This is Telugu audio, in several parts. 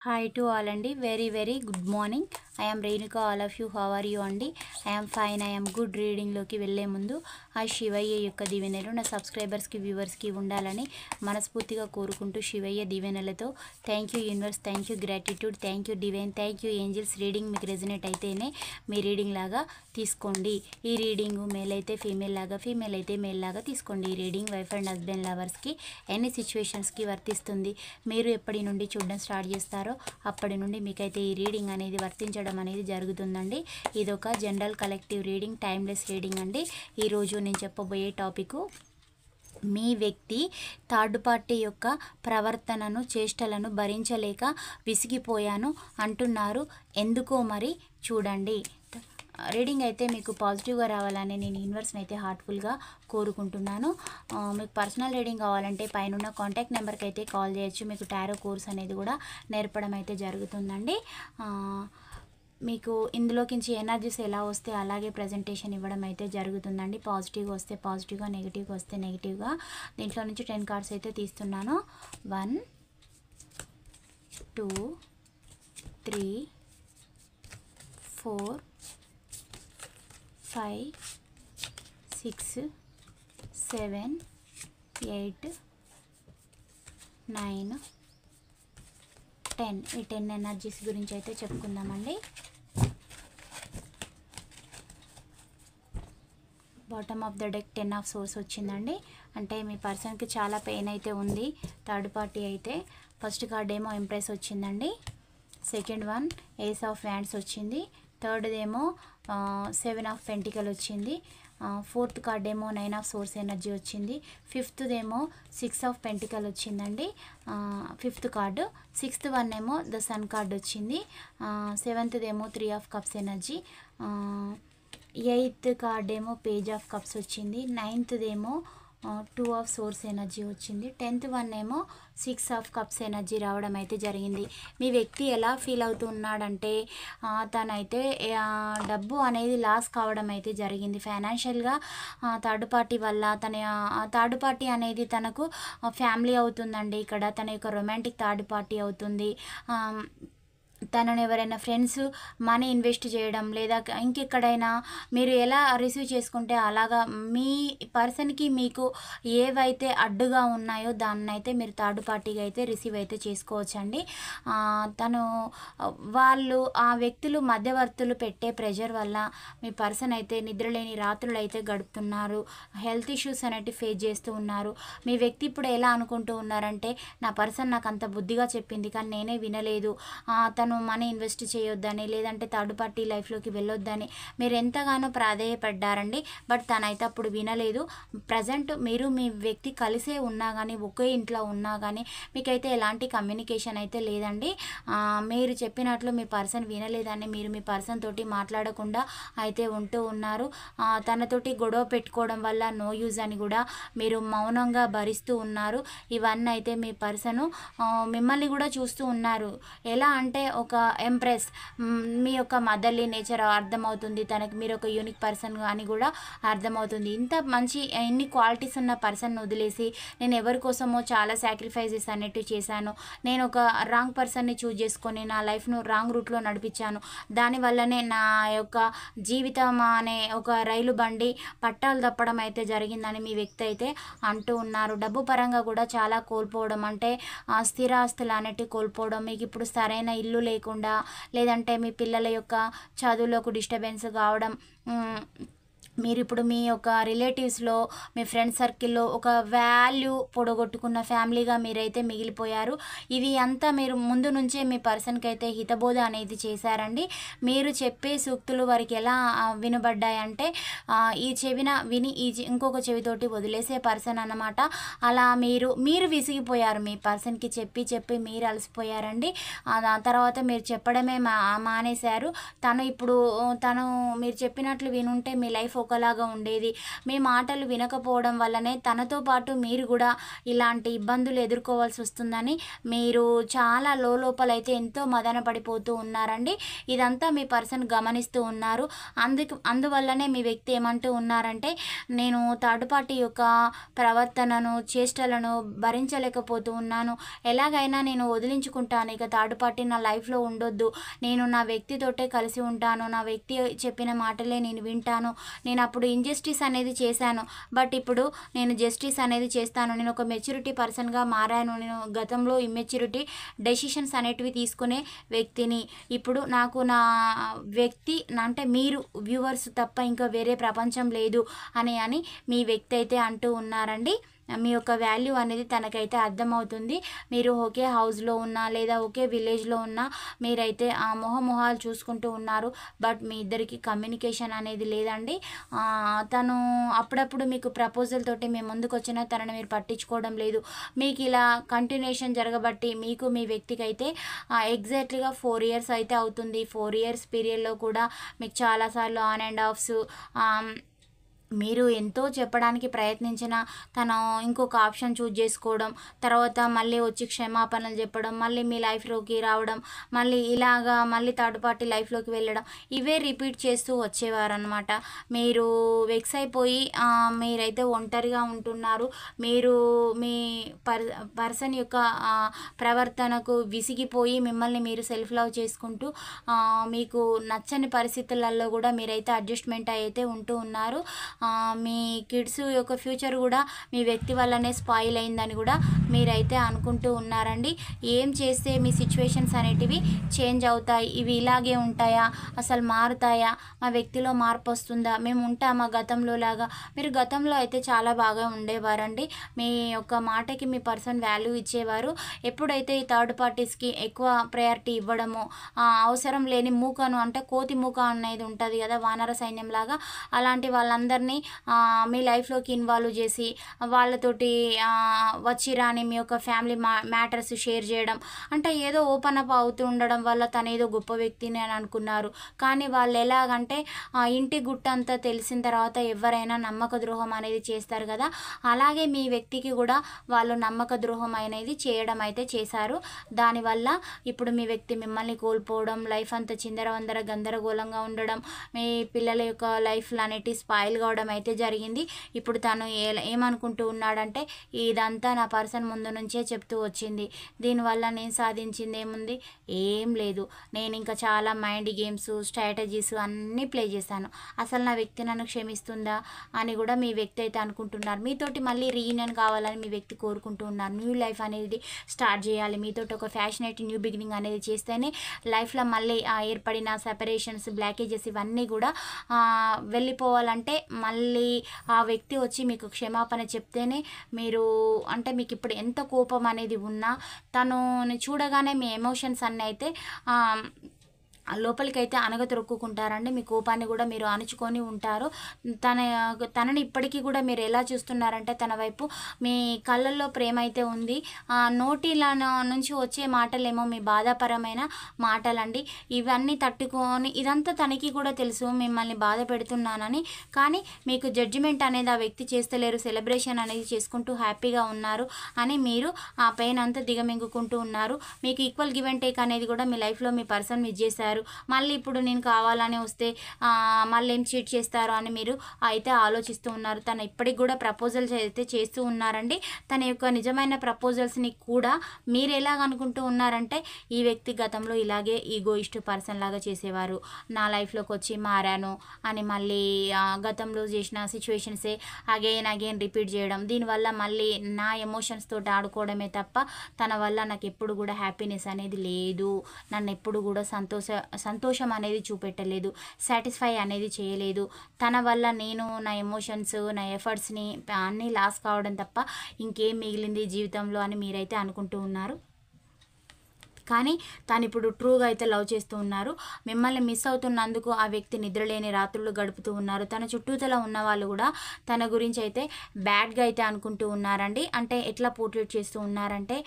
హాయ్ టు ఆల్ అండి. Very good morning. I am Renuka. All of you how are you అండి? I am fine. I am good. రీడింగ్లోకి వెళ్ళే ముందు ఆ శివయ్య యొక్క దీవెనలు నా సబ్స్క్రైబర్స్కి వ్యూవర్స్కి ఉండాలని మనస్ఫూర్తిగా కోరుకుంటూ శివయ్య దీవెనలతో thank you universe, thank you gratitude, thank you divine, thank you angels. Reading మీకు రెజనేట్ అయితేనే మీ రీడింగ్ లాగా తీసుకోండి. ఈ రీడింగ్ మేల్ అయితే ఫీమేల్ లాగా, ఫీమేల్ అయితే మేల్ లాగా తీసుకోండి. ఈ రీడింగ్ వైఫ్ అండ్ హస్బెండ్ లవర్స్కి ఎన్ని సిచ్యువేషన్స్కి వర్తిస్తుంది. మీరు ఎప్పటి నుండి చూడడం స్టార్ట్ చేస్తారో అప్పటి నుండి మీకైతే ఈ రీడింగ్ అనేది వర్తించడం అనేది జరుగుతుందండి. ఇదొక general collective reading, timeless reading అండి. ఈరోజు నేను చెప్పబోయే టాపిక్, మీ వ్యక్తి థర్డ్ పార్టీ యొక్క ప్రవర్తనను, చేష్టలను భరించలేక విసిగిపోయాను అంటున్నారు. ఎందుకో మరి చూడండి. రీడింగ్ అయితే మీకు పాజిటివ్గా రావాలని నేను యూనివర్స్ని అయితే హార్ట్ఫుల్గా కోరుకుంటున్నాను. మీకు పర్సనల్ రీడింగ్ కావాలంటే పైన కాంటాక్ట్ నెంబర్కి అయితే కాల్ చేయొచ్చు. మీకు టారో కోర్స్ అనేది కూడా నేర్పడం అయితే జరుగుతుందండి. మీకు ఇందులోకించి ఎనర్జీస్ ఎలా వస్తే అలాగే ప్రజెంటేషన్ ఇవ్వడం అయితే జరుగుతుందండి. పాజిటివ్గా వస్తే పాజిటివ్గా, నెగిటివ్గా వస్తే నెగిటివ్గా. దీంట్లో నుంచి 10 కార్డ్స్ అయితే తీస్తున్నాను. 1 2 3 4 5 6 7 8 9 10. ఈ 10 ఎనర్జీస్ గురించి అయితే చెప్పుకుందామండి. Bottom of the deck 10 of swords వచ్చిందండి. అంటే మీ పర్సన్కి చాలా పెయిన్ అయితే ఉంది. థర్డ్ పార్టీ అయితే ఫస్ట్ కార్డ్ ఏమో ఇంప్రెస్ వచ్చిందండి. Second one ace of wands వచ్చింది. థర్డ్దేమో 7 ఆఫ్ పెంటికల్ వచ్చింది. ఫోర్త్ కార్డ్ ఏమో 9 ఆఫ్ సోర్స్ ఎనర్జీ వచ్చింది. ఫిఫ్త్దేమో 6 ఆఫ్ పెంటికల్ వచ్చిందండి. Fifth card. సిక్స్త్ వన్ ఏమో ద సన్ కార్డ్ వచ్చింది. సెవెంత్దేమో 3 of cups energy. Eighth card ఏమో పేజ్ ఆఫ్ కప్స్ వచ్చింది. నైన్త్దేమో 2 ఆఫ్ సోర్స్ ఎనర్జీ వచ్చింది. 10th వన్ ఏమో 6 ఆఫ్ కప్స్ ఎనర్జీ రావడం అయితే జరిగింది. మీ వ్యక్తి ఎలా ఫీల్ అవుతున్నాడంటే తనైతే డబ్బు అనేది లాస్ కావడం అయితే జరిగింది. ఫైనాన్షియల్గా థర్డ్ పార్టీ వల్ల థర్డ్ పార్టీ అనేది తనకు ఫ్యామిలీ అవుతుందండి. ఇక్కడ తన యొక్క రొమాంటిక్ థర్డ్ పార్టీ అవుతుంది. తనను ఎవరైనా ఫ్రెండ్స్ మనీ ఇన్వెస్ట్ చేయడం, లేదా ఇంకెక్కడైనా మీరు ఎలా రిసీవ్ చేసుకుంటే అలాగా మీ పర్సన్కి మీకు ఏవైతే అడ్డుగా ఉన్నాయో దాన్ని అయితే మీరు థర్డ్ పార్టీగా అయితే రిసీవ్ అయితే చేసుకోవచ్చండి. వాళ్ళు ఆ వ్యక్తులు మధ్యవర్తులు పెట్టే ప్రెషర్ వల్ల మీ పర్సన్ అయితే నిద్రలేని రాత్రులు అయితే గడుపుతున్నారు. హెల్త్ ఇష్యూస్ అనేవి ఫేస్ చేస్తూ ఉన్నారు. మీ వ్యక్తి ఇప్పుడు ఎలా అనుకుంటూ ఉన్నారంటే, నా పర్సన్ నాకు అంత బుద్ధిగా చెప్పింది కానీ నేనే వినలేదు, తను మనీ ఇన్వెస్ట్ చేయొద్దని, లేదంటే థర్డ్ పార్టీ లైఫ్లోకి వెళ్ళొద్దని మీరు ఎంతగానో ప్రాధేయపడ్డారండి. బట్ తనైతే అప్పుడు వినలేదు. ప్రజెంట్ మీరు మీ వ్యక్తి కలిసే ఉన్నా కానీ, ఒకే ఇంట్లో ఉన్నా కానీ మీకైతే ఎలాంటి కమ్యూనికేషన్ అయితే లేదండి. మీరు చెప్పినట్లు మీ పర్సన్ వినలేదని మీరు మీ పర్సన్ తోటి మాట్లాడకుండా అయితే ఉంటూ ఉన్నారు. తనతోటి గొడవ పెట్టుకోవడం వల్ల నో యూజ్ అని కూడా మీరు మౌనంగా భరిస్తూ ఉన్నారు. ఇవన్నీ అయితే మీ పర్సను మిమ్మల్ని కూడా చూస్తూ ఉన్నారు. ఎలా అంటే ఒక ఎంప్రెస్, మీ యొక్క మదర్లీ నేచర్ అర్థమవుతుంది తనకి. మీరు ఒక యూనిక్ పర్సన్ అని కూడా అర్థమవుతుంది. ఇంత మంచి ఇన్ని క్వాలిటీస్ ఉన్న పర్సన్ వదిలేసి నేను ఎవరి కోసమో చాలా సాక్రిఫైజెస్ అనేటివి చేశాను, నేను ఒక రాంగ్ పర్సన్ని చూజ్ చేసుకొని నా లైఫ్ను రాంగ్ రూట్లో నడిపించాను, దానివల్లనే నా యొక్క జీవితం అనే ఒక రైలు బండి పట్టాలు తప్పడం అయితే జరిగిందని మీ వ్యక్తి అయితే అంటూ ఉన్నారు. డబ్బు పరంగా కూడా చాలా కోల్పోవడం, అంటే స్థిరాస్తులు అనేటివి కోల్పోవడం, మీకు ఇప్పుడు సరైన ఇల్లు లేకుండా, లేదంటే మీ పిల్లల యొక్క చదువులకు డిస్టర్బెన్స్ కావడం, మీరు ఇప్పుడు మీ యొక్క రిలేటివ్స్లో, మీ ఫ్రెండ్ సర్కిల్లో ఒక వాల్యూ పొడగొట్టుకున్న ఫ్యామిలీగా మీరైతే మిగిలిపోయారు. ఇవి అంతా మీరు ముందు నుంచే మీ పర్సన్కి అయితే హితబోధ అనేది చేశారండి. మీరు చెప్పే సూక్తులు వారికి ఎలా వినబడ్డాయంటే, ఈ చెవిన విని ఇంకొక చెవితోటి వదిలేసే పర్సన్ అన్నమాట. అలా మీరు విసిగిపోయారు. మీ పర్సన్కి చెప్పి మీరు అలసిపోయారండి. తర్వాత మీరు చెప్పడమే మానేశారు. తను మీరు చెప్పినట్లు వినుంటే మీ లైఫ్ ఒకలాగా ఉండేది. మీ మాటలు వినకపోవడం వల్లనే తనతో పాటు మీరు కూడా ఇలాంటి ఇబ్బందులు ఎదుర్కోవాల్సి వస్తుందని మీరు చాలా లోపలైతే ఎంతో మదన పడిపోతూ ఉన్నారండి. ఇదంతా మీ పర్సన్ గమనిస్తూ ఉన్నారు. అందువల్లనే మీ వ్యక్తి ఏమంటూ ఉన్నారంటే, నేను థర్డ్ పార్టీ యొక్క ప్రవర్తనను, చేష్టలను భరించలేకపోతూ ఉన్నాను. ఎలాగైనా నేను వదిలించుకుంటాను. ఇక థర్డ్ పార్టీ నా లైఫ్లో ఉండొద్దు. నేను నా వ్యక్తితోటే కలిసి ఉంటాను. నా వ్యక్తి చెప్పిన మాటలే నేను వింటాను. నేను అప్పుడు ఇంజస్టిస్ అనేది చేశాను, బట్ ఇప్పుడు నేను జస్టిస్ అనేది చేస్తాను. నేను ఒక మెచ్యూరిటీ పర్సన్గా మారాను. నేను గతంలో ఇమ్మెచ్యూరిటీ డెసిషన్స్ అనేటివి తీసుకునే వ్యక్తిని. ఇప్పుడు నాకు నా వ్యక్తి అంటే మీరు వ్యూవర్స్ తప్ప ఇంకా వేరే ప్రపంచం లేదు అని మీ వ్యక్తి అయితే అంటూ ఉన్నారండి. మీ యొక్క వాల్యూ అనేది తనకైతే అర్థమవుతుంది. మీరు ఒకే హౌస్లో ఉన్నా లేదా ఒకే విలేజ్లో ఉన్నా మీరైతే ఆ మొహాలు చూసుకుంటూ ఉన్నారు. బట్ మీ ఇద్దరికి కమ్యూనికేషన్ అనేది లేదండి. తను అప్పుడప్పుడు మీకు ప్రపోజల్ తోటి మీ ముందుకు వచ్చినా తనని మీరు పట్టించుకోవడం లేదు. మీకు ఇలా కంటిన్యూషన్ జరగబట్టి మీకు మీ వ్యక్తికి అయితే ఎగ్జాక్ట్లీగా 4 years అయితే అవుతుంది. 4 years పీరియడ్లో కూడా మీకు చాలాసార్లు ఆన్ అండ్ ఆఫ్స్ మీరు ఎంతో చెప్పడానికి ప్రయత్నించిన తను ఇంకొక ఆప్షన్ చూజ్ చేసుకోవడం, తర్వాత మళ్ళీ వచ్చి క్షమాపణలు చెప్పడం, మళ్ళీ మీ లైఫ్లోకి రావడం, మళ్ళీ థర్డ్ పార్టీ లైఫ్లోకి వెళ్ళడం, ఇవే రిపీట్ చేస్తూ వచ్చేవారనమాట. మీరు వెక్స్ అయిపోయి మీరైతే ఒంటరిగా ఉంటున్నారు. మీరు మీ పర్సన్ యొక్క ప్రవర్తనకు విసిగిపోయి మిమ్మల్ని మీరు సెల్ఫ్ లవ్ చేసుకుంటూ మీకు నచ్చని పరిస్థితులలో కూడా మీరైతే అడ్జస్ట్మెంట్ అయితే ఉంటూ ఉన్నారు. మీ కిడ్స్ యొక్క ఫ్యూచర్ కూడా మీ వ్యక్తి వల్లనే స్పాయిల్ అయిందని కూడా మీరైతే అనుకుంటూ ఉన్నారండి. ఏం చేస్తే మీ సిచ్యువేషన్స్ అనేటివి చేంజ్ అవుతాయి, ఇవి ఇలాగే ఉంటాయా, అసలు మారుతాయా, మా వ్యక్తిలో మార్పు వస్తుందా, మేము ఉంటామా గతంలో లాగా? మీరు గతంలో అయితే చాలా బాగా ఉండేవారండి. మీ యొక్క మాటకి మీ పర్సన్ వాల్యూ ఇచ్చేవారు. ఎప్పుడైతే ఈ థర్డ్ పార్టీస్కి ఎక్కువ ప్రయారిటీ ఇవ్వడమో, అవసరం లేని మూకను అంటే కోతి మూక అనేది ఉంటుంది కదా, వానర సైన్యం లాగా, అలాంటి వాళ్ళందరినీ మీ లైఫ్లోకి ఇన్వాల్వ్ చేసి వాళ్ళతోటి వచ్చి రాని మీ యొక్క ఫ్యామిలీ మ్యాటర్స్ షేర్ చేయడం, అంటే ఏదో ఓపెన్ అప్ అవుతూ ఉండడం వల్ల తను ఏదో గొప్ప వ్యక్తిని అని అనుకున్నారు. కానీ వాళ్ళు ఎలాగంటే ఇంటి గుట్టంతా తెలిసిన తర్వాత ఎవరైనా నమ్మక ద్రోహం అనేది చేస్తారు కదా, అలాగే మీ వ్యక్తికి కూడా వాళ్ళు నమ్మక ద్రోహం అనేది చేయడం అయితే చేశారు. దానివల్ల ఇప్పుడు మీ వ్యక్తి మిమ్మల్ని కోల్పోవడం, లైఫ్ అంతా చిందరవందర గందరగోళంగా ఉండడం, మీ పిల్లల యొక్క లైఫ్లు అనేటివి స్పాయిల్ కావడం అయితే జరిగింది. ఇప్పుడు తను ఏమనుకుంటూ ఉన్నాడంటే, ఇదంతా నా పర్సన్ ముందు నుంచే చెప్తూ వచ్చింది, దీనివల్ల నేను సాధించింది ఏముంది, ఏం లేదు, నేను ఇంకా చాలా మైండ్ గేమ్స్ స్ట్రాటజీస్ అన్నీ ప్లే చేశాను, అసలు నా వ్యక్తి నన్ను క్షమిస్తుందా అని కూడా మీ వ్యక్తి అయితే అనుకుంటున్నారు. మీతోటి మళ్ళీ రీయూనియన్ కావాలని మీ వ్యక్తి కోరుకుంటూ ఉన్నారు. న్యూ లైఫ్ అనేది స్టార్ట్ చేయాలి, మీతోటి ఒక ఫ్యాషనేట్ న్యూ బిగినింగ్ అనేది చేస్తేనే లైఫ్లో మళ్ళీ ఏర్పడిన సెపరేషన్స్, బ్లాకేజెస్ ఇవన్నీ కూడా వెళ్ళిపోవాలంటే మళ్ళీ ఆ వ్యక్తి వచ్చి మీకు క్షమాపణ చెప్తేనే మీరు అంటే మీకు ఇప్పుడు ఎంత కోపం అనేది ఉన్నా తను చూడగానే మీ ఎమోషన్స్ అన్నీ అయితే లోపలికైతే అనగతొరుక్కుంటారండి. మీ కోపాన్ని కూడా మీరు అణుచుకొని ఉంటారు. తనని ఇప్పటికీ కూడా మీరు ఎలా చూస్తున్నారంటే, తన వైపు మీ కళ్ళల్లో ప్రేమ అయితే ఉంది. నోటిల నుంచి వచ్చే మాటలేమో మీ బాధాపరమైన మాటలండి. ఇవన్నీ తట్టుకొని ఇదంతా తనకి కూడా తెలుసు మిమ్మల్ని బాధ పెడుతున్నానని, కానీ మీకు జడ్జిమెంట్ అనేది ఆ వ్యక్తి చేస్తలేరు, సెలబ్రేషన్ అనేది చేసుకుంటూ హ్యాపీగా ఉన్నారు అని మీరు ఆ పెయిన్ అంతా దిగమింగుకుంటూ ఉన్నారు. మీకు ఈక్వల్ గివ్ అండ్ టేక్ అనేది కూడా మీ లైఫ్లో మీ పర్సన్ మిస్ చేశారు. మళ్ళీ ఇప్పుడు నేను కావాలని వస్తే మళ్ళీ ఏం చీట్ చేస్తారో అని మీరు అయితే ఆలోచిస్తూ ఉన్నారు. తను ఇప్పటికి కూడా ప్రపోజల్స్ అయితే చేస్తూ ఉన్నారండి. తన యొక్క నిజమైన ప్రపోజల్స్ని కూడా మీరు ఎలాగనుకుంటూ ఉన్నారంటే, ఈ వ్యక్తి గతంలో ఇలాగే ఈగోయిస్ట్ పర్సన్ లాగా చేసేవారు, నా లైఫ్లోకి వచ్చి మారాను అని మళ్ళీ గతంలో చేసిన సిచ్యువేషన్సే అగైన్ రిపీట్ చేయడం, దీనివల్ల మళ్ళీ నా ఎమోషన్స్ తోటి ఆడుకోవడమే తప్ప తన వల్ల నాకు ఎప్పుడు కూడా హ్యాపీనెస్ అనేది లేదు, నన్ను ఎప్పుడు కూడా సంతోషం అనేది చూపెట్టలేదు, సాటిస్ఫై అనేది చేయలేదు. తన వల్ల నేను నా ఎమోషన్స్, నా ఎఫర్ట్స్ని అన్నీ లాస్ కావడం తప్ప ఇంకేం మిగిలింది జీవితంలో అని మీరైతే అనుకుంటూ ఉన్నారు. కానీ తను ఇప్పుడు ట్రూగా అయితే లవ్ చేస్తూ ఉన్నారు. మిమ్మల్ని మిస్ అవుతున్నందుకు ఆ వ్యక్తి నిద్రలేని రాత్రులు గడుపుతూ ఉన్నారు. తన చుట్టూతల ఉన్న వాళ్ళు కూడా తన గురించి అయితే బ్యాడ్గా అయితే అనుకుంటూ ఉన్నారండి. అంటే ఎట్లా పోర్ట్రేట్ చేస్తూ ఉన్నారంటే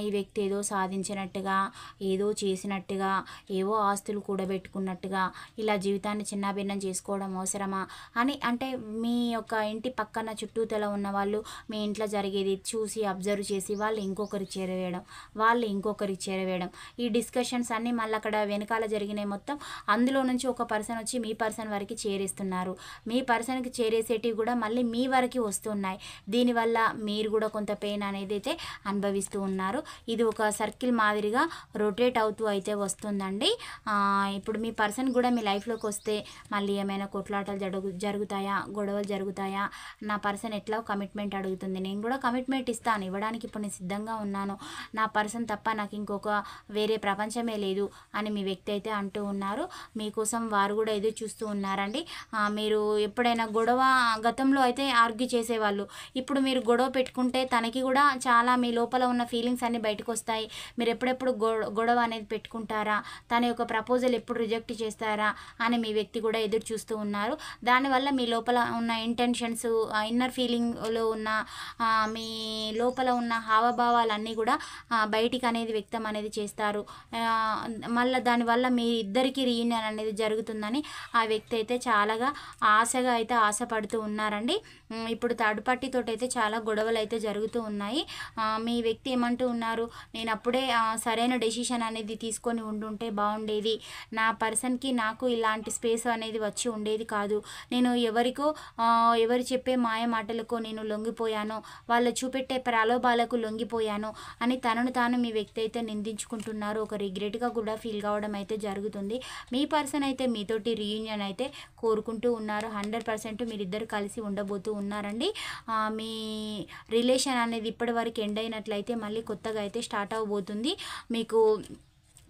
ఈ వ్యక్తి ఏదో సాధించినట్టుగా, ఏదో చేసినట్టుగా, ఏవో ఆస్తులు కూడబెట్టుకున్నట్టుగా, ఇలా జీవితాన్ని చిన్నాభిన్నం చేసుకోవడం అవసరమా అని, అంటే మీ యొక్క ఇంటి పక్కన చుట్టూతల ఉన్న వాళ్ళు మీ ఇంట్లో జరిగేది చూసి అబ్జర్వ్ చేసి వాళ్ళు ఇంకొకరికి చేరవేయడం, ఈ డిస్కషన్స్ అన్నీ మళ్ళీ అక్కడ వెనకాల జరిగినాయి మొత్తం. అందులో నుంచి ఒక పర్సన్ వచ్చి మీ పర్సన్ వరకు చేరేస్తున్నారు. మీ పర్సన్కి చేరేసేటివి కూడా మళ్ళీ మీ వరకు వస్తున్నాయి. దీనివల్ల మీరు కూడా కొంత పెయిన్ అనేది అయితే అనుభవిస్తూ ఉన్నారు. ఇది ఒక సర్కిల్ మాదిరిగా రొటేట్ అవుతూ అయితే వస్తుందండి. ఇప్పుడు మీ పర్సన్ కూడా మీ లైఫ్లోకి వస్తే మళ్ళీ ఏమైనా కొట్లాటలు జరుగుతాయా, గొడవలు జరుగుతాయా, నా పర్సన్ ఎట్లా కమిట్మెంట్ అడుగుతుంది, నేను కూడా కమిట్మెంట్ ఇస్తాను, ఇవ్వడానికి ఇప్పుడు నేను సిద్ధంగా ఉన్నాను, నా పర్సన్ తప్ప నాకు ఇంకొక వేరే ప్రపంచమే లేదు అని మీ వ్యక్తి అయితే అంటూ ఉన్నారు. మీకోసం వారు కూడా ఎదురు చూస్తూ ఉన్నారండి. మీరు ఎప్పుడైనా గొడవ గతంలో అయితే ఆర్గ్యూ చేసేవాళ్ళు, ఇప్పుడు మీరు గొడవ పెట్టుకుంటే తనకి కూడా చాలా మీ లోపల ఉన్న ఫీలింగ్స్ అన్నీ బయటకు వస్తాయి. మీరు ఎప్పుడెప్పుడు గొడవ అనేది పెట్టుకుంటారా, తన యొక్క ప్రపోజల్ ఎప్పుడు రిజెక్ట్ చేస్తారా అని మీ వ్యక్తి కూడా ఎదురు చూస్తూ ఉన్నారు. దానివల్ల మీ లోపల ఉన్న ఇంటెన్షన్స్, ఇన్నర్ ఫీలింగ్లో ఉన్న మీ లోపల ఉన్న హావభావాలన్నీ కూడా బయటికి అనేది వ్యక్తం అనేది చేస్తారు. మళ్ళీ దానివల్ల మీ ఇద్దరికి రీయూనియన్ అనేది జరుగుతుందని ఆ వ్యక్తి అయితే చాలాగా ఆశగా అయితే ఆశపడుతూ ఉన్నారండి. ఇప్పుడు థర్డ్ పార్టీతో అయితే చాలా గొడవలు అయితే జరుగుతూ ఉన్నాయి. మీ వ్యక్తి ఏమంటూ ఉన్నారు, నేను అప్పుడే సరైన డెసిషన్ అనేది తీసుకొని ఉండుంటే బాగుండేది, నా పర్సన్కి నాకు ఇలాంటి స్పేస్ అనేది వచ్చి ఉండేది కాదు, నేను ఎవరు చెప్పే మాయ మాటలకు నేను లొంగిపోయాను, వాళ్ళు చూపెట్టే ప్రలోభాలకు లొంగిపోయాను అని తనను తాను మీ వ్యక్తి అయితే నిందించుకుంటున్నారు. ఒక రిగ్రెట్గా కూడా ఫీల్ కావడం అయితే జరుగుతుంది. మీ పర్సన్ అయితే మీతోటి రీయూనియన్ అయితే కోరుకుంటూ ఉన్నారు. 100% మీరిద్దరు కలిసి ఉండబోతూ ఉన్నారండి. మీ రిలేషన్ అనేది ఇప్పటివరకు ఎండ్ అయినట్లయితే మళ్ళీ కొత్తగా అయితే స్టార్ట్ అవ్వబోతుంది.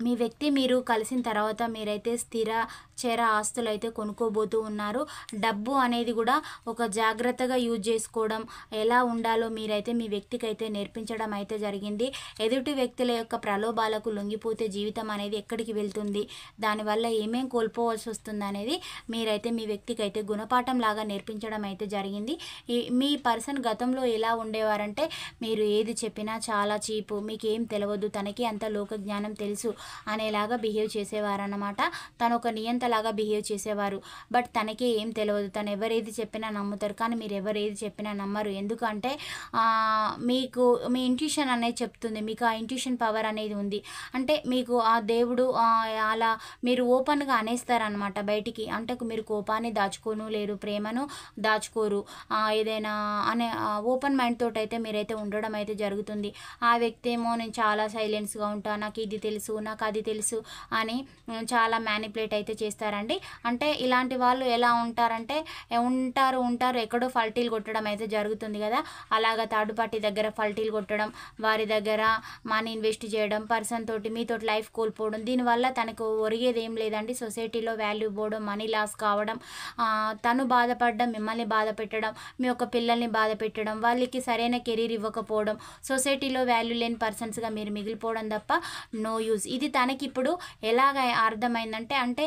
మీ వ్యక్తి మీరు కలిసిన తర్వాత మీరైతే స్థిర ఆస్తులు అయితే కొనుక్కోబోతూ ఉన్నారు. డబ్బు అనేది కూడా ఒక జాగ్రత్తగా యూజ్ చేసుకోవడం ఎలా ఉండాలో మీరైతే మీ వ్యక్తికి అయితే నేర్పించడం అయితే జరిగింది. ఎదుటి వ్యక్తుల యొక్క ప్రలోభాలకు లొంగిపోతే జీవితం అనేది ఎక్కడికి వెళ్తుంది, దానివల్ల ఏమేం కోల్పోవాల్సి వస్తుంది అనేది మీరైతే మీ వ్యక్తికి అయితే గుణపాఠం లాగా నేర్పించడం అయితే జరిగింది. మీ పర్సన్ గతంలో ఎలా ఉండేవారంటే మీరు ఏది చెప్పినా చాలా చీపు, మీకేం తెలియదు, తనకి అంత లోక జ్ఞానం తెలుసు అనేలాగా బిహేవ్ చేసేవారన్నమాట. తను ఒక నియంతలాగా బిహేవ్ చేసేవారు. బట్ తనకి ఏం తెలియదు, తను ఎవరేది చెప్పినా నమ్ముతారు, కానీ మీరు ఎవరేది చెప్పినా నమ్మరు. ఎందుకంటే మీకు మీ ఇంట్యూషన్ అనేది చెప్తుంది, మీకు ఆ ఇంట్యూషన్ పవర్ అనేది ఉంది. అంటే మీకు ఆ దేవుడు అలా మీరు ఓపెన్గా అనేస్తారనమాట బయటికి. అంటే మీరు కోపాన్ని దాచుకోను లేరు, ప్రేమను దాచుకోరు, ఏదైనా అనే ఓపెన్ మైండ్ తోటి అయితే మీరైతే ఉండడం అయితే జరుగుతుంది. ఆ వ్యక్తి ఏమో నేను చాలా సైలెన్స్గా ఉంటా, నాకు ఇది తెలుసు, నాకు అది తెలుసు అని చాలా మ్యానిపులేట్ అయితే చేస్తారండి. అంటే ఇలాంటి వాళ్ళు ఎలా ఉంటారంటే ఉంటారు ఎక్కడో ఫల్టీలు కొట్టడం అయితే జరుగుతుంది కదా, అలాగా థర్డ్ పార్టీ దగ్గర ఫల్టీలు కొట్టడం, వారి దగ్గర మనీ ఇన్వెస్ట్ చేయడం, పర్సన్ తోటి మీతో లైఫ్ కోల్పోవడం, దీనివల్ల తనకు ఒరిగేది ఏం లేదండి. సొసైటీలో వాల్యూ పోవడం, మనీ లాస్ కావడం, తను బాధపడడం, మిమ్మల్ని బాధ పెట్టడం, మీ యొక్క పిల్లల్ని బాధ పెట్టడం, వాళ్ళకి సరైన కెరీర్ ఇవ్వకపోవడం, సొసైటీలో వాల్యూ లేని పర్సన్స్గా మీరు మిగిలిపోవడం తప్ప నో యూజ్. ఇది తనకి ఇప్పుడు ఎలాగ అర్థమైందంటే, అంటే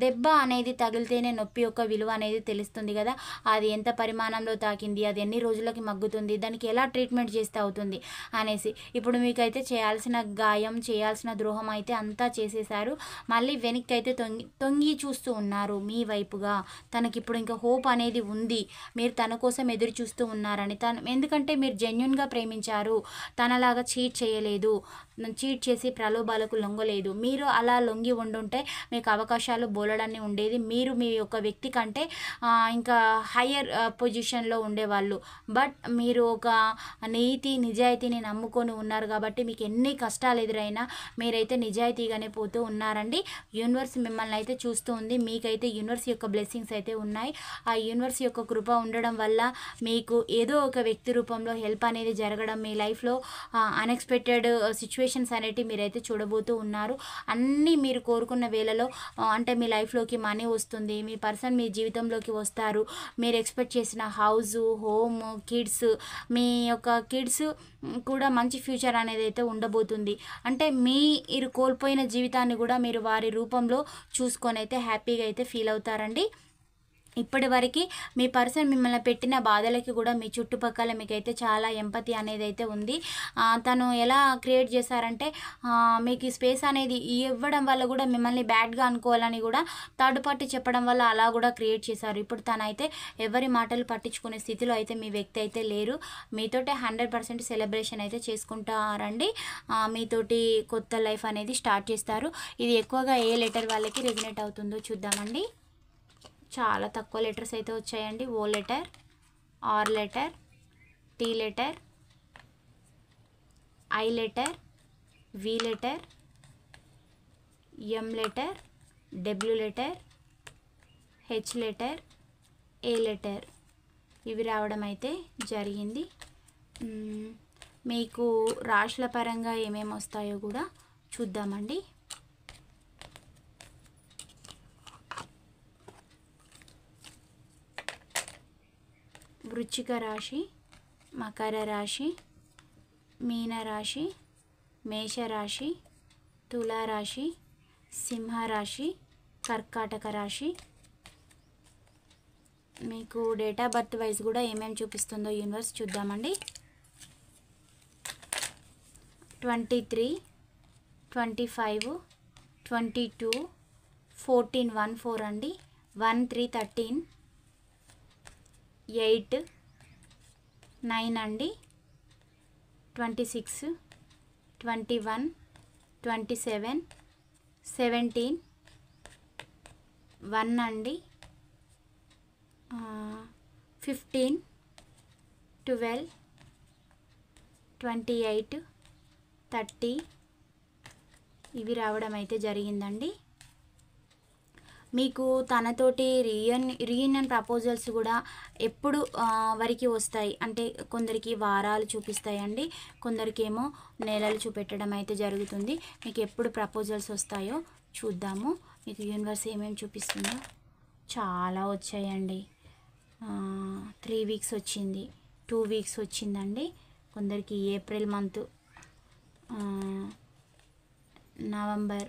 దెబ్బ అనేది తగిలితేనే నొప్పి యొక్క విలువ అనేది తెలుస్తుంది కదా, అది ఎంత పరిమాణంలో తాకింది, అది ఎన్ని రోజులకి మగ్గుతుంది, దానికి ఎలా ట్రీట్మెంట్ చేస్తే అవుతుంది అనేసి ఇప్పుడు మీకైతే చేయాల్సిన గాయం, చేయాల్సిన ద్రోహం అయితే అంతా చేసేసారు. మళ్ళీ వెనక్కి అయితే తొంగి చూస్తూ ఉన్నారు మీ వైపుగా. తనకి ఇప్పుడు ఇంకా హోప్ అనేది ఉంది, మీరు తన కోసం ఎదురు చూస్తూ ఉన్నారని. ఎందుకంటే మీరు జెన్యున్గా ప్రేమించారు, తనలాగా చీట్ చేయలేదు, చీట్ చేసి ప్రలోభాలకు లొంగలేదు. మీరు అలా లొంగి ఉండుంటే మీకు అవకాశాలు బోలెడన్ని ఉండేది. మీరు మీ యొక్క వ్యక్తి కంటే ఇంకా హయ్యర్ పొజిషన్లో ఉండేవాళ్ళు. బట్ మీరు ఒక నిజాయితీని నమ్ముకొని ఉన్నారు కాబట్టి మీకు ఎన్ని కష్టాలు ఎదురైనా మీరైతే నిజాయితీగానే పోతూ ఉన్నారండి. యూనివర్స్ మిమ్మల్ని అయితే చూస్తూ ఉంది. మీకైతే యూనివర్స్ యొక్క బ్లెస్సింగ్స్ అయితే ఉన్నాయి. ఆ యూనివర్స్ యొక్క కృప ఉండడం వల్ల మీకు ఏదో ఒక వ్యక్తి రూపంలో హెల్ప్ అనేది జరగడం, మీ లైఫ్లో అన్ఎక్స్పెక్టెడ్ సిచ్యువేషన్స్ అనేటివి మీరైతే చూడబోతున్నారు. చేయబోతూ ఉన్నారు. అన్నీ మీరు కోరుకున్న వేళలో అంటే మీ లైఫ్లోకి మనీ వస్తుంది, మీ పర్సన్ మీ జీవితంలోకి వస్తారు. మీరు ఎక్స్పెక్ట్ చేసిన హౌజు, హోమ్, కిడ్స్, మీ యొక్క కిడ్స్ కూడా మంచి ఫ్యూచర్ అనేది అయితే ఉండబోతుంది. అంటే మీరు కోల్పోయిన జీవితాన్ని కూడా మీరు వారి రూపంలో చూసుకొని అయితే హ్యాపీగా అయితే ఫీల్ అవుతారండి. ఇప్పటి వరకు మీ పర్సన్ మిమ్మల్ని పెట్టిన బాధలకి కూడా మీ చుట్టుపక్కల మీకైతే చాలా ఎంపతి అనేది అయితే ఉంది. తను ఎలా క్రియేట్ చేశారంటే మీకు స్పేస్ అనేది ఇవ్వడం వల్ల కూడా మిమ్మల్ని బ్యాడ్గా అనుకోవాలని కూడా థర్డ్ పార్టీ చెప్పడం వల్ల అలా కూడా క్రియేట్ చేశారు. ఇప్పుడు తనైతే ఎవరి మాటలు పట్టించుకునే స్థితిలో అయితే మీ వ్యక్తి అయితే లేరు. మీతోటే 100% సెలబ్రేషన్ అయితే చేసుకుంటారండి. మీతోటి కొత్త లైఫ్ అనేది స్టార్ట్ చేస్తారు. ఇది ఎక్కువగా ఏ లెటర్ వాళ్ళకి రెజినేట్ అవుతుందో చూద్దామండి. చాలా తక్కువ లెటర్స్ అయితే వచ్చాయండి. O letter, R letter, T letter, I letter, V letter, M letter, W letter, H letter, A letter ఇవి రావడం అయితే జరిగింది. మీకు రాశుల పరంగా ఏమేమి వస్తాయో కూడా చూద్దామండి. వృశ్చిక రాశి, మకర రాశి, మీనరాశి, మేషరాశి, తులారాశి, సింహరాశి, కర్కాటక రాశి. మీకు డేట్ ఆఫ్ బర్త్ వైజ్ కూడా ఏమేమి చూపిస్తుందో యూనివర్స్ చూద్దామండి. 23, 25, 22, 14, 14 అండి, 1, 3, 13, 8, 9 అండి, 26, 21, 27, 17, 1 అండి, 15, 12, 28, 30 ఇవి రావడం అయితే జరిగిందండి. మీకు తనతోటి రీయూనియన్ ప్రపోజల్స్ కూడా ఎప్పుడు వరకు వస్తాయి అంటే కొందరికి వారాలు చూపిస్తాయండి, కొందరికేమో నెలలు చూపెట్టడం అయితే జరుగుతుంది. మీకు ఎప్పుడు ప్రపోజల్స్ వస్తాయో చూద్దాము. మీకు యూనివర్స్ ఏమేమి చూపిస్తుందో. చాలా వచ్చాయండి. 3 వీక్స్ వచ్చింది, 2 వీక్స్ వచ్చిందండి. కొందరికి ఏప్రిల్ మంత్, నవంబర్,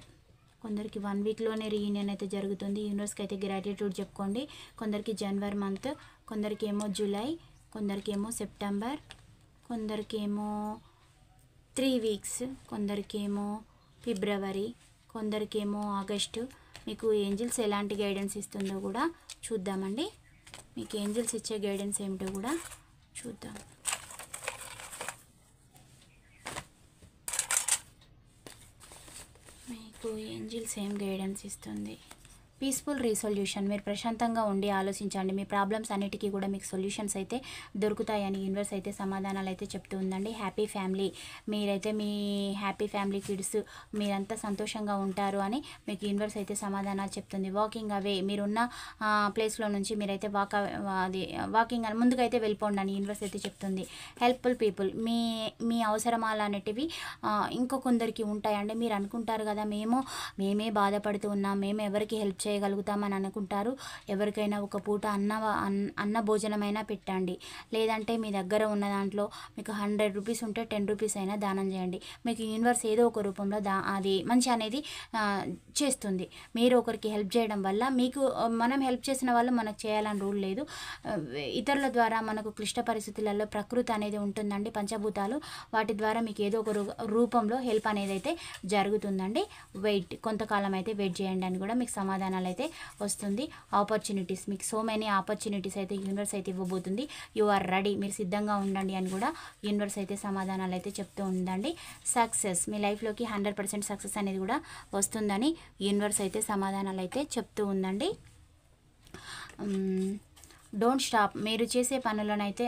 కొందరికి 1 వీక్లోనే రీయూనియన్ అయితే జరుగుతుంది. యూనివర్స్కి అయితే గ్రాటిట్యూడ్ చెప్పుకోండి. కొందరికి జనవరి మంత్, కొందరికి ఏమో జూలై, కొందరికి ఏమో సెప్టెంబర్, కొందరికి ఏమో 3 వీక్స్, కొందరికి ఏమో ఫిబ్రవరి, కొందరికి ఏమో ఆగస్టు. మీకు ఏంజిల్స్ ఎలాంటి గైడెన్స్ ఇస్తుందో కూడా చూద్దామండి. మీకు ఏంజిల్స్ ఇచ్చే గైడెన్స్ ఏమిటో కూడా చూద్దాం. మీకు ఏంజిల్స్ ఏం గైడెన్స్ ఇస్తుంది? Peaceful resolution. మీరు ప్రశాంతంగా ఉండి ఆలోచించండి. మీ ప్రాబ్లమ్స్ అన్నిటికీ కూడా మీకు సొల్యూషన్స్ అయితే దొరుకుతాయని యూనివర్స్ అయితే సమాధానాలు అయితే చెప్తూ ఉందండి. హ్యాపీ ఫ్యామిలీ, మీరైతే మీ హ్యాపీ ఫ్యామిలీ కిడ్స్ మీరంతా సంతోషంగా ఉంటారు అని మీకు యూనివర్స్ అయితే సమాధానాలు చెప్తుంది. వాకింగ్ అవే, మీరున్న ప్లేస్లో నుంచి మీరైతే వాకింగ్ అని ముందుకైతే వెళ్ళిపోండి అని యూనివర్స్ అయితే చెప్తుంది. హెల్ప్ఫుల్ పీపుల్, మీ అవసరమాలు అనేటివి ఇంకొందరికి ఉంటాయండి. మీరు అనుకుంటారు కదా మేమే బాధపడుతూ ఉన్నాం, మేము ఎవరికి హెల్ప్ చేయగలుగుతామని అనుకుంటారు. ఎవరికైనా ఒక పూట అన్న భోజనమైనా పెట్టండి. లేదంటే మీ దగ్గర ఉన్న దాంట్లో మీకు 100 రూపీస్ ఉంటే 10 రూపీస్ అయినా దానం చేయండి. మీకు యూనివర్స్ ఏదో ఒక రూపంలో అది మంచి అనేది చేస్తుంది. మీరు ఒకరికి హెల్ప్ చేయడం వల్ల మీకు మనం హెల్ప్ చేసిన వాళ్ళు మనకు చేయాలని రూల్ లేదు. ఇతరుల ద్వారా మనకు క్లిష్ట పరిస్థితులలో ప్రకృతి అనేది ఉంటుందండి, పంచభూతాలు, వాటి ద్వారా మీకు ఏదో ఒక రూపంలో హెల్ప్ అనేది అయితే జరుగుతుందండి. కొంతకాలం అయితే వెయిట్ చేయండి అని కూడా మీకు సమాధానాలు అయితే వస్తుంది. ఆపర్చునిటీస్, మీకు సో మెనీ ఆపర్చునిటీస్ అయితే యూనివర్స్ అయితే ఇవ్వబోతుంది. యు ఆర్ రెడీ, మీరు సిద్ధంగా ఉండండి అని కూడా యూనివర్స్ అయితే సమాధానాలు అయితే చెప్తూ ఉందండి. సక్సెస్, మీ లైఫ్లోకి 100% సక్సెస్ అనేది కూడా వస్తుందని యూనివర్స్ అయితే సమాధానాలు అయితే చెప్తూ ఉందండి. డోంట్ స్టాప్, మీరు చేసే పనులనైతే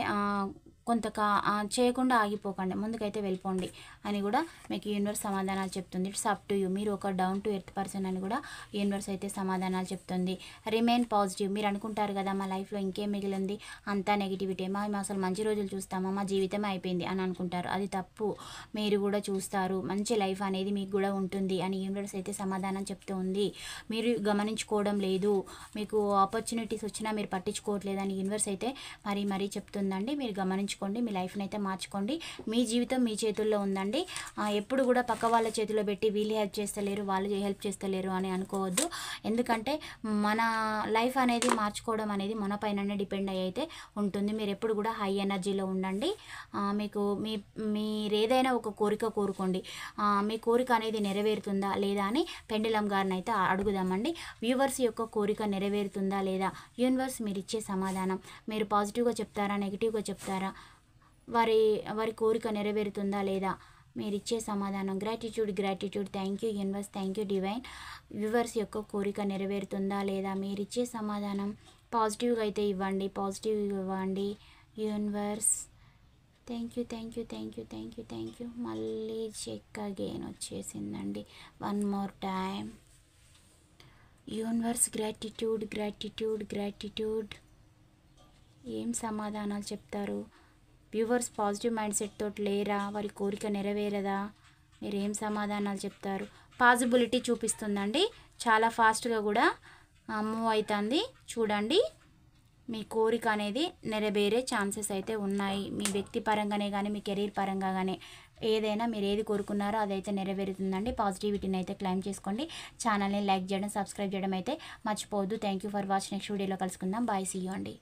చేయకుండా ఆగిపోకండి, ముందుకైతే వెళ్ళిపోండి అని కూడా మీకు యూనివర్స్ సమాధానాలు చెప్తుంది. It's up to you. మీరు ఒక డౌన్ టు ఎర్త్ పర్సన్ అని కూడా యూనివర్స్ అయితే సమాధానాలు చెప్తుంది. Remain positive. మీరు అనుకుంటారు కదా మా లైఫ్లో ఇంకేం మిగిలింది, అంతా నెగిటివిటీ, మేము అసలు మంచి రోజులు చూస్తామా, మా జీవితం అయిపోయింది అని అనుకుంటారు. అది తప్పు. మీరు కూడా చూస్తారు, మంచి లైఫ్ అనేది మీకు కూడా ఉంటుంది అని యూనివర్స్ అయితే సమాధానం చెప్తూ ఉంది. మీరు గమనించుకోవడం లేదు, మీకు ఆపర్చునిటీస్ వచ్చినా మీరు పట్టించుకోవట్లేదు అని యూనివర్స్ అయితే మరీ చెప్తుందండి. మీరు గమనించుకోండి, మీ లైఫ్ని అయితే మార్చుకోండి. మీ జీవితం మీ చేతుల్లో ఉందండి. ఎప్పుడు కూడా పక్క వాళ్ళ చేతిలో పెట్టి వీళ్ళు హెల్ప్ చేస్తలేరు, వాళ్ళు హెల్ప్ చేస్తలేరు అని అనుకోవద్దు. ఎందుకంటే మన లైఫ్ అనేది మార్చుకోవడం అనేది మన పైననే డిపెండ్ అయ్యి అయితే ఉంటుంది. మీరు ఎప్పుడు కూడా హై ఎనర్జీలో ఉండండి. మీకు మీరు ఏదైనా ఒక కోరిక కోరుకోండి. మీ కోరిక అనేది నెరవేరుతుందా లేదా అని పెండిలం గారిని అయితే అడుగుదామండి. వ్యూవర్స్ యొక్క కోరిక నెరవేరుతుందా లేదా, యూనివర్స్ మీరు ఇచ్చే సమాధానం, మీరు పాజిటివ్గా చెప్తారా నెగిటివ్గా చెప్తారా, వారి కోరిక నెరవేరుతుందా లేదా, మీరు ఇచ్చే సమాధానం. Gratitude. Thank you universe, thank you divine. Viewers యొక్క కోరిక నెరవేరుతుందా లేదా, మీరు ఇచ్చే సమాధానం పాజిటివ్గా అయితే ఇవ్వండి, పాజిటివ్గా ఇవ్వండి యూనివర్స్. Thank you. మళ్ళీ చెక్ అగైన్ వచ్చేసిందండి. One more time. Universe gratitude. ఏం సమాధానాలు చెప్తారు? వ్యూవర్స్ పాజిటివ్ మైండ్ సెట్ తోటి లేరా, వారి కోరిక నెరవేరదా, మీరు ఏం సమాధానాలు చెప్తారు? పాజిబిలిటీ చూపిస్తుందండి, చాలా ఫాస్ట్గా కూడా మూవ్ అవుతుంది. చూడండి, మీ కోరిక అనేది నెరవేరే ఛాన్సెస్ అయితే ఉన్నాయి. మీ వ్యక్తి పరంగానే కానీ మీ కెరీర్ పరంగా కానీ ఏదైనా మీరు ఏది కోరుకున్నారో అదైతే నెరవేరుతుందండి. పాజిటివిటీని అయితే క్లైమ్ చేసుకోండి. ఛానల్ని లైక్ చేయడం, సబ్స్క్రైబ్ చేయడం అయితే మర్చిపోవద్దు. Thank you for watch. Next వీడియోలో కలుసుకుందాం. బాయ్, సీ యూ అండి.